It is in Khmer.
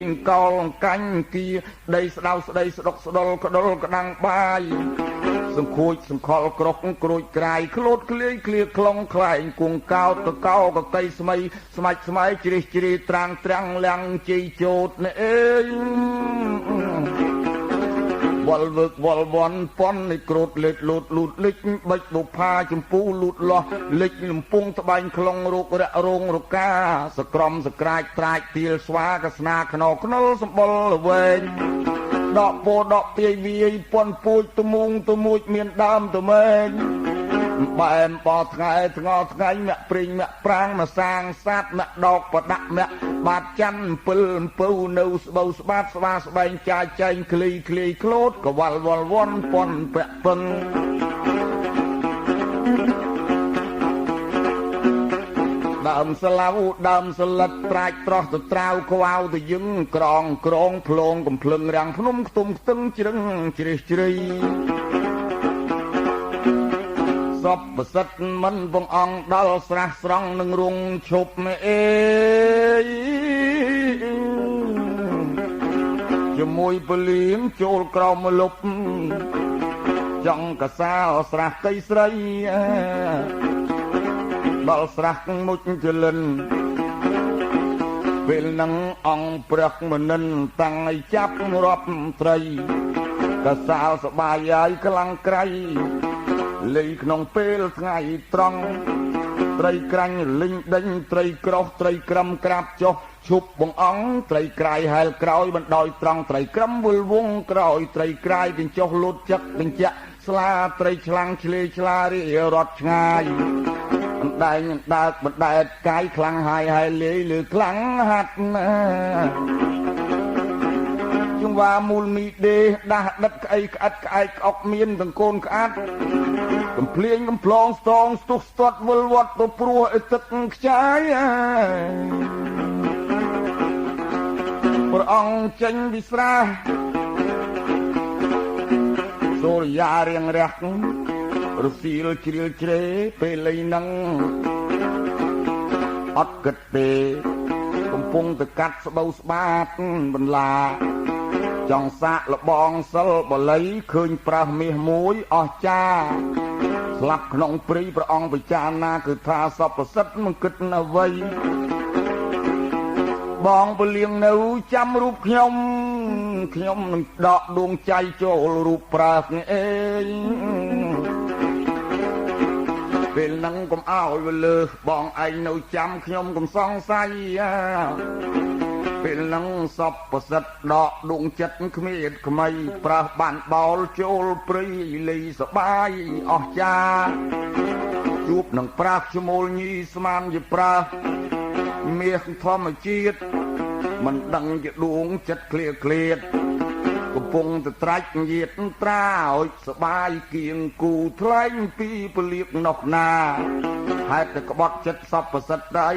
កោលកាញ់គីដីស្ដៅស្ដីស្ដុកស្ដុលក្ដុលក្តាំងបាយសង្ខួចសង្ខលក្រកក្រួយក្រាយក្លូតក្លាយក្លៀខ្លងខ្លែងគង់កោតកកោកកៃស្មៃស្មាច់ស្មៃជ្រះជ្រីត្រាំងត្រាំងលាំងជ័យជោតនេះអើយវល់វឹកវល់វ័នប៉ុននេះក្រូតលេតលូតលូតលិចបិចបុផាចម្ពូលូតលាស់លិចលំពងត្បាញខ្លងរោគរៈរងរកាសក្រមសក្រាចត្រាចទៀលស្វាកស្នាខ្នោខ្នុលសម្បុលល្វែងដកពោដកទាយវាយពន់ពូជទមុងទមួយមានដើមត្មែងបែមបោថ្ងៃថ្ងល់ថ្ងៃមាក់ព្រិញមាក់ប្រាំងមកសាងសាត់មាក់ដកប្រដាក់មាក់បាតច័ន្ទអំពិលអំពៅនៅស្បូវស្បាតស្វាស្បែងចាយចែងក្លីក្លីក្លូតកវល់វល់វន់ប៉ុនពាក់ពឹងដើមស្លាវដើមស្លិតប្រាច់ត្រោះទៅត្រាវខ្វៅទៅយឹងក្រងក្រងភ្លងកំភ្លឹងរាំងភ្នំខ្ទុំខ្ទឹងជ្រឹងជ្រះជ្រៃសពប្រសិទ្ធមិនវងអង្គដល់ស្រះស្រង់នឹងរងឈប់អេជាមួយពលៀងចូលក្រោមលុបចង់កសាស្រះកៃស្រីដល់ស្រះមុជចលិនពេលនឹងអង្គព្រះមនិនតាំងឲ្យចាប់រាប់ត្រីកសាលសបាយហើយខ្លាំងក្រៃលីក្នុងពេលថ្ងៃត្រង់ត្រីក្រាញ់លិញដេញត្រីក្រោះត្រីក្រឹមក្រាបចុះឈប់បងអង្គត្រីក្រាយហែលក្រោយបណ្ដោយត្រង់ត្រីក្រឹមវល់វងក្រោយត្រីក្រាយទាំងចុះលូតចឹកទាំងចាក់ស្លាត្រីឆ្លាំងឆ្លេឆ្លារីរត់ឆ្ងាយបណ្ដែងដើកបណ្ដែតកាយខ្លាំងហាយហាយលាយលើខ្លាំងហាត់ណាជង្វាមូលមីដេដាស់ដិតក្អីក្អិតក្អែកក្អុកមានទាំងកូនក្អាត់កំភ្លៀងកំប្លងស្ទងស្ទុះស្ទាត់វិលវត្តទៅព្រោះអីទឹកខ្ចាយព្រះអង្គចេញវិស្រះសូរិយារៀងរះរសៀលជ្រៀលជ្រេពេលលៃនឹងអត់គិតទេកំពុងទៅកាត់ស្បូវស្បាតបន្លាចង់សាកលបងសិលបល័យឃើញប្រើសមាសមួយអស្ចារ្យស្លាប់ក្នុងព្រៃព្រះអង្គពិចារណាគឺថាសពប្រសិទ្ធមិនគិតអ្វីបងពលៀងនៅចាំរូបខ្ញុំនឹងដកដួងใจចូលរូបប្រើសអេពេលនឹងកុំអោយវាលើសបងឯងនៅចាំខ្ញុំកុំសង្ស័យពេលនឹងសពប្រសិទ្ធដកដួងចិត្តគ្មានក្មៃប្រើសបានបោលចូលព្រៃលីសបាយអស្ចារ្យជួបនឹងប្រាសឈ្មោលញីស្មានជាប្រាសមាសធម្មជាតិមិនដឹងជាដួងចិត្តឃ្លាឃ្លាតកំពុងទៅត្រាច់ញាតត្រាឲ្យសបាយគៀងគូថ្លែងពីពលៀបនោះណាហេតុតែក្បត់ចិត្តសពប្រសិទ្ធដែរ